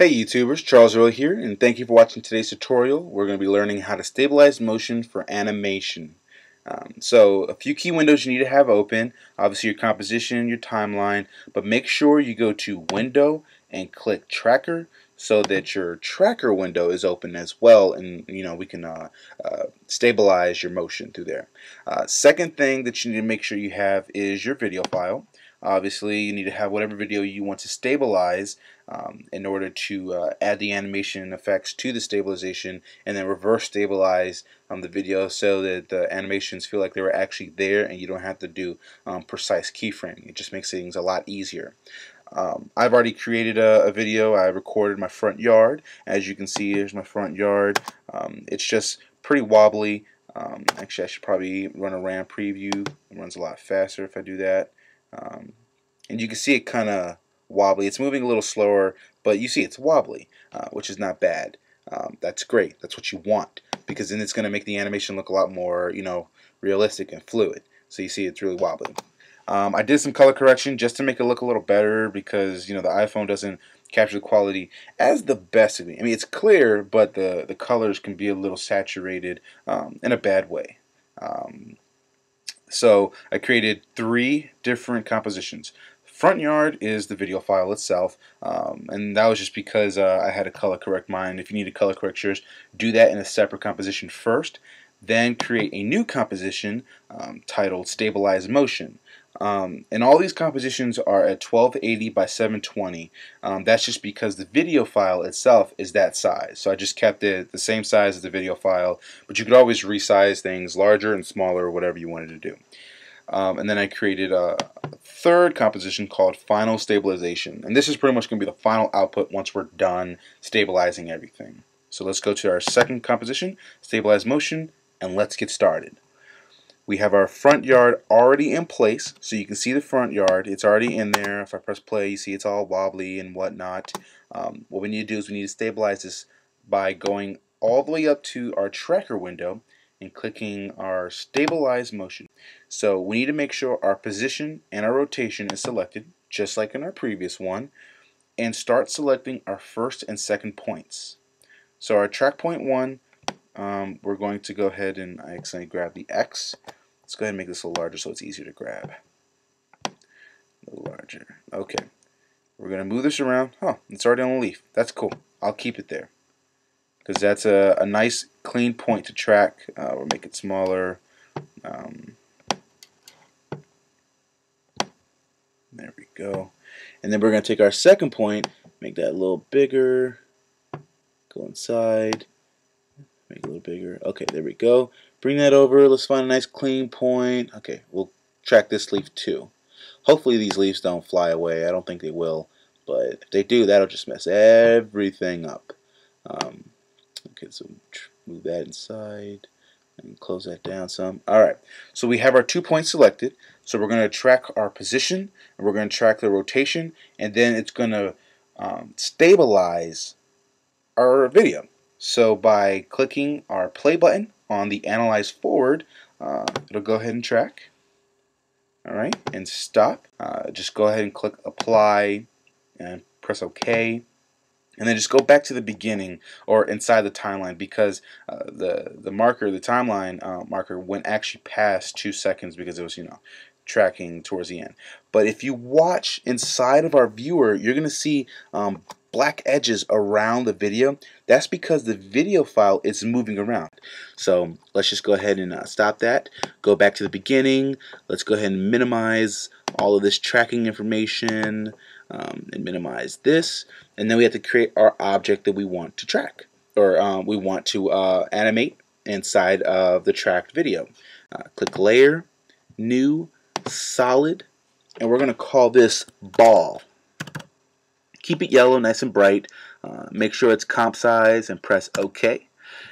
Hey YouTubers, Charles Heureaux here, and thank you for watching today's tutorial. We're going to be learning how to stabilize motion for animation. So a few key windows you need to have open, obviously your composition, your timeline, but make sure you go to Window and click Tracker so that your tracker window is open as well, and we can stabilize your motion through there. Second thing that you need to make sure you have is your video file. Obviously, you need to have whatever video you want to stabilize in order to add the animation effects to the stabilization and then reverse stabilize the video so that the animations feel like they were actually there and you don't have to do precise keyframing. It just makes things a lot easier. I've already created a video. I recorded my front yard. As you can see, here's my front yard. It's just pretty wobbly. Actually, I should probably run a RAM preview. It runs a lot faster if I do that. And you can see it kind of wobbly. It's moving a little slower, but you see it's wobbly, which is not bad. That's great. That's what you want, because then it's going to make the animation look a lot more, realistic and fluid. So you see it's really wobbly. I did some color correction just to make it look a little better, because the iPhone doesn't capture the quality as the best of it. I mean, it's clear, but the colors can be a little saturated in a bad way. So I created 3 different compositions. Front yard is the video file itself, and that was just because I had to color correct mine. If you need to color correct yours, do that in a separate composition first, then create a new composition titled Stabilize Motion. And all these compositions are at 1280 by 720. That's just because the video file itself is that size. So I just kept it the same size as the video file, but you could always resize things larger and smaller, whatever you wanted to do. And then I created a third composition called Final Stabilization. And this is pretty much going to be the final output once we're done stabilizing everything. So let's go to our second composition, Stabilize Motion, and let's get started. We have our front yard already in place, so you can see the front yard. It's already in there. If I press play, you see it's all wobbly and whatnot. What we need to do is we need to stabilize this by going all the way up to our tracker window and clicking our Stabilize Motion. So we need to make sure our position and our rotation is selected, just like in our previous one, and start selecting our first and second points. So our track point 1, we're going to go ahead and I accidentally grabbed the X. Let's go ahead and make this a little larger so it's easier to grab. A little larger. Okay. We're going to move this around. Oh, it's already on the leaf. That's cool. I'll keep it there, because that's a nice clean point to track. We'll make it smaller. There we go. And then we're going to take our second point, make that a little bigger, go inside, make it a little bigger. Okay, there we go. Bring that over. Let's find a nice clean point. Okay, we'll track this leaf too. Hopefully these leaves don't fly away. I don't think they will, but if they do, that'll just mess everything up. Okay, so move that inside and close that down some. Alright, so we have our 2 points selected. So we're going to track our position, and we're going to track the rotation, and then it's going to stabilize our video. So by clicking our play button on the Analyze Forward, it'll go ahead and track. Alright, and stop. Just go ahead and click Apply and press OK. And then just go back to the beginning or inside the timeline, because the marker, the timeline marker, went actually past 2 seconds because it was tracking towards the end. But if you watch inside of our viewer, you're going to see black edges around the video. That's because the video file is moving around. So let's just go ahead and stop that. Go back to the beginning. Let's go ahead and minimize all of this tracking information and minimize this. And then we have to create our object that we want to track, or we want to animate inside of the tracked video. Click Layer, New, Solid, and we're going to call this Ball. Keep it yellow, nice and bright. Make sure it's comp size and press OK.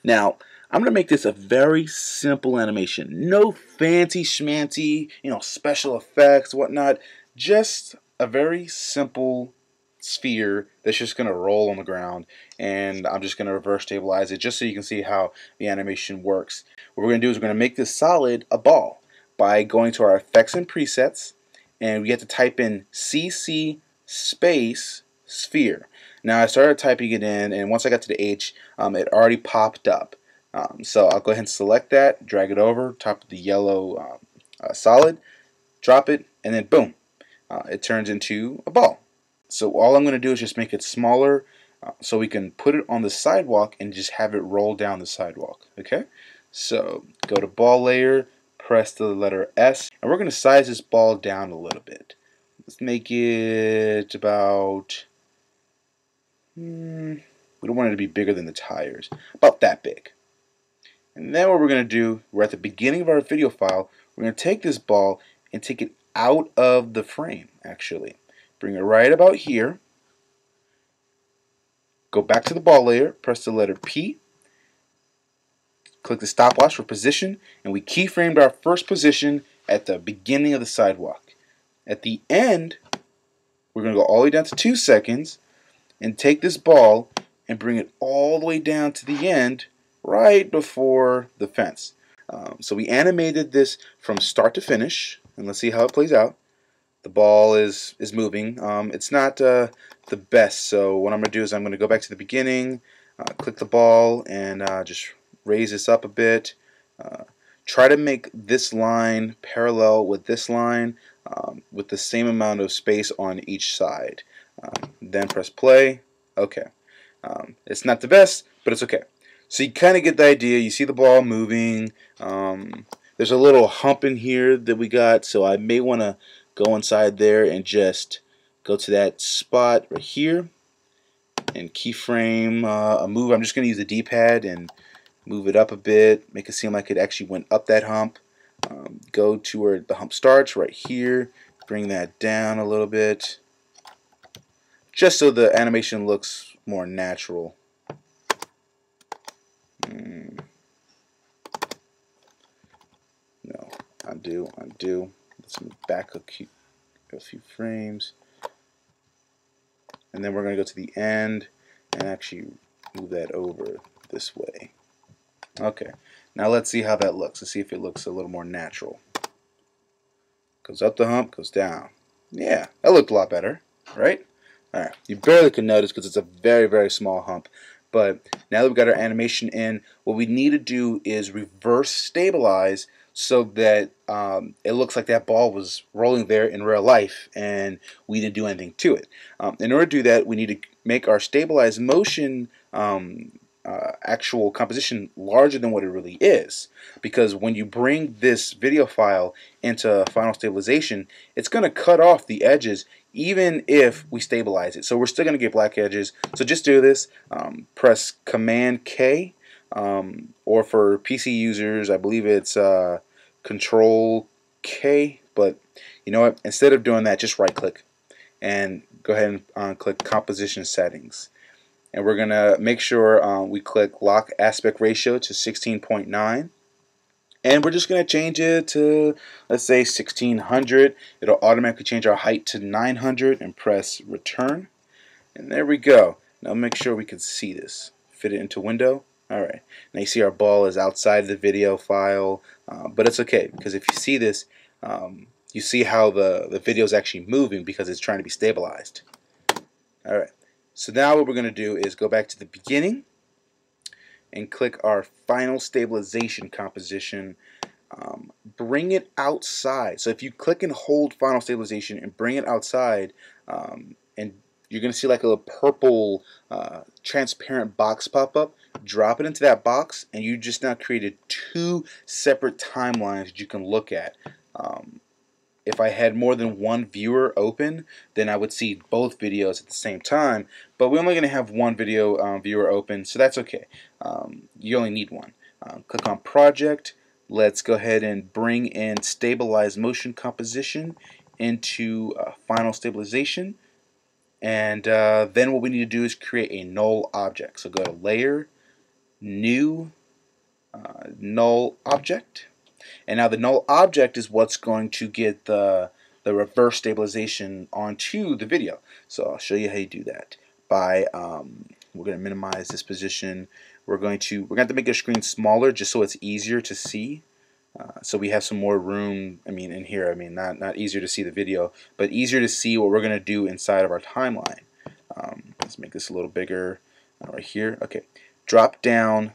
Now, I'm going to make this a very simple animation. No fancy schmancy, special effects, whatnot. Just a very simple sphere that's just going to roll on the ground, and I'm just going to reverse stabilize it just so you can see how the animation works. What we're going to do is we're going to make this solid a ball by going to our effects and presets, and we have to type in CC space sphere. Now I started typing it in, and once I got to the H, it already popped up. So I'll go ahead and select that, drag it over top of the yellow solid, drop it, and then boom, it turns into a ball. So all I'm going to do is just make it smaller so we can put it on the sidewalk and just have it roll down the sidewalk. Okay, so go to ball layer, press the letter S, and we're going to size this ball down a little bit. Let's make it about, we don't want it to be bigger than the tires, about that big. And then what we're going to do, we're at the beginning of our video file, we're going to take this ball and take it out of the frame, actually. Bring it right about here. Go back to the ball layer, press the letter P, click the stopwatch for position, and we keyframed our first position at the beginning of the sidewalk. At the end, we're going to go all the way down to 2 seconds and take this ball and bring it all the way down to the end right before the fence. So we animated this from start to finish, and let's see how it plays out. The ball is moving. It's not the best, so what I'm going to do is I'm going to go back to the beginning, click the ball, and just raise this up a bit. Try to make this line parallel with this line with the same amount of space on each side. Then press play. Okay. It's not the best, but it's okay. So you kind of get the idea. You see the ball moving. There's a little hump in here that we got, so I may want to go inside there and just go to that spot right here and keyframe a move. I'm just going to use the D-pad and move it up a bit, make it seem like it actually went up that hump. Go to where the hump starts right here, bring that down a little bit, just so the animation looks more natural. No, undo. Let's move back a few frames. And then we're going to go to the end and actually move that over this way. Okay, now let's see how that looks. Let's see if it looks a little more natural. Goes up the hump, goes down. Yeah, that looked a lot better, right? Alright, you barely can notice because it's a very, very small hump. But now that we've got our animation in, what we need to do is reverse stabilize so that it looks like that ball was rolling there in real life and we didn't do anything to it. In order to do that, we need to make our stabilized motion actual composition larger than what it really is, because when you bring this video file into Final Stabilization, it's going to cut off the edges even if we stabilize it. So we're still going to get black edges. So just do this, press Command K, or for PC users I believe it's Control K, but you know what, instead of doing that, just right click and go ahead and click Composition Settings. And we're going to make sure we click Lock Aspect Ratio to 16.9. And we're just going to change it to, let's say, 1600. It'll automatically change our height to 900 and press Return. And there we go. Now make sure we can see this. Fit it into Window. Alright. Now you see our ball is outside the video file. But it's okay, because if you see this, you see how the video is actually moving because it's trying to be stabilized. Alright. So now what we're going to do is go back to the beginning and click our Final Stabilization composition. Bring it outside. So if you click and hold Final Stabilization and bring it outside, and you're going to see like a little purple transparent box pop up. Drop it into that box, and you just now created 2 separate timelines that you can look at. If I had more than one viewer open, then I would see both videos at the same time. But we're only going to have one video viewer open, so that's okay. You only need one. Click on Project. Let's go ahead and bring in Stabilized Motion Composition into Final Stabilization. And then what we need to do is create a Null Object. So go to Layer, New, Null Object. And now the null object is what's going to get the reverse stabilization onto the video. So I'll show you how you do that. By we're going to minimize this position. We're going to have to make the screen smaller just so it's easier to see. So we have some more room. In here. Not easier to see the video, but easier to see what we're going to do inside of our timeline. Let's make this a little bigger right here. Okay, drop down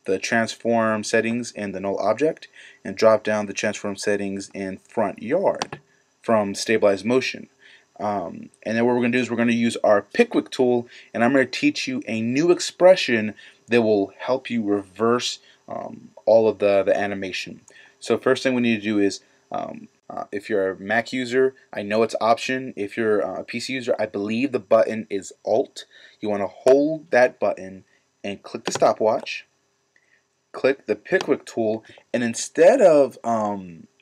the transform settings in the null object and drop down the transform settings in front yard from stabilize motion. And then what we're going to do is we're going to use our Pickwick tool, and I'm going to teach you a new expression that will help you reverse all of the animation. So first thing we need to do is if you're a Mac user, I know it's Option. If you're a PC user, I believe the button is Alt. You want to hold that button and click the stopwatch, click the Pickwick tool, and instead of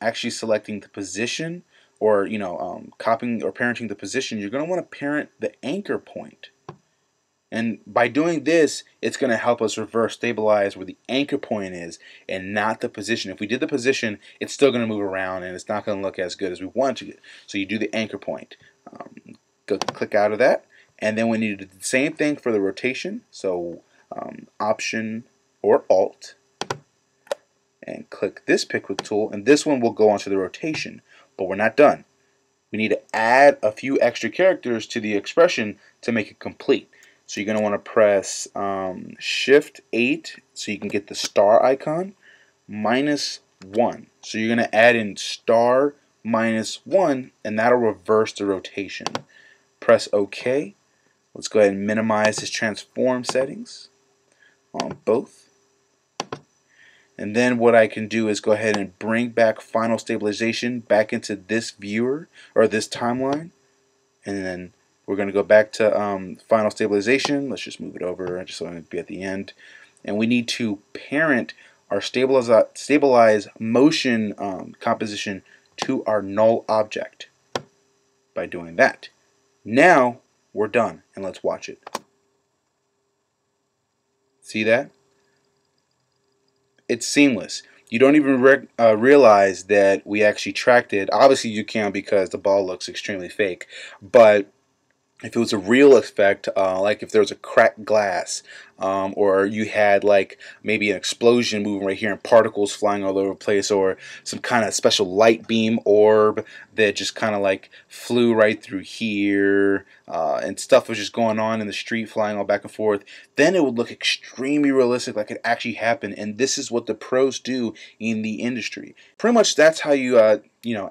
actually selecting the position or copying or parenting the position, you're going to want to parent the anchor point. And by doing this, it's going to help us reverse stabilize where the anchor point is and not the position. If we did the position, it's still going to move around and it's not going to look as good as we want it to. So you do the anchor point. Go click out of that. And then we need to do the same thing for the rotation. So Option or Alt. And click this Pickwick tool. And this one will go onto the rotation. But we're not done. We need to add a few extra characters to the expression to make it complete. So you're going to want to press Shift 8 so you can get the star icon, -1. So you're going to add in star -1 and that'll reverse the rotation. Press OK. Let's go ahead and minimize this transform settings on both. And then what I can do is go ahead and bring back final stabilization back into this viewer or this timeline. And then we're going to go back to final stabilization. Let's just move it over just so I can be at the end. And we need to parent our stabilize motion composition to our null object by doing that. Now we're done, and let's watch it. See that? It's seamless. You don't even realize that we actually tracked it. Obviously you can because the ball looks extremely fake, but if it was a real effect, like if there was a cracked glass, or you had like maybe an explosion moving right here and particles flying all over the place, or some kind of special light beam orb that just kind of like flew right through here, and stuff was just going on in the street flying all back and forth, then it would look extremely realistic, like it actually happened. And this is what the pros do in the industry. Pretty much that's how you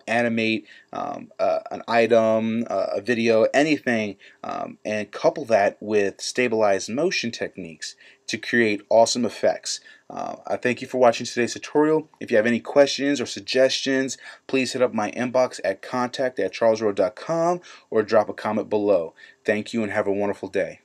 animate an item, a video, anything, and couple that with stabilized motion techniques to create awesome effects. I thank you for watching today's tutorial. If you have any questions or suggestions, please hit up my inbox at contact@charlesrowe.com or drop a comment below. Thank you and have a wonderful day.